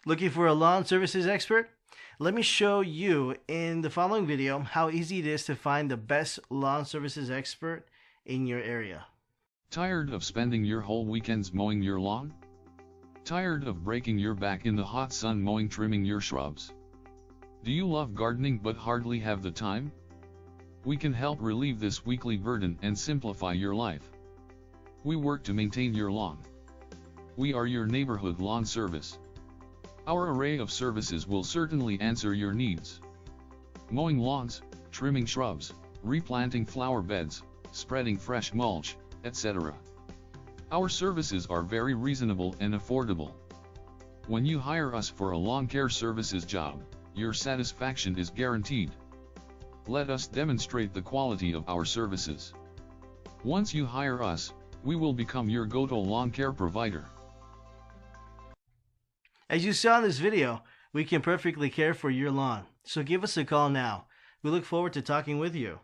Looking for a lawn services expert? Let me show you in the following video how easy it is to find the best lawn services expert in your area. Tired of spending your whole weekends mowing your lawn? Tired of breaking your back in the hot sun mowing trimming your shrubs? Do you love gardening but hardly have the time? We can help relieve this weekly burden and simplify your life. We work to maintain your lawn. We are your neighborhood lawn service. Our array of services will certainly answer your needs. Mowing lawns, trimming shrubs, replanting flower beds, spreading fresh mulch, etc. Our services are very reasonable and affordable. When you hire us for a lawn care services job, your satisfaction is guaranteed. Let us demonstrate the quality of our services. Once you hire us, we will become your go-to lawn care provider. As you saw in this video, we can perfectly care for your lawn. So give us a call now. We look forward to talking with you.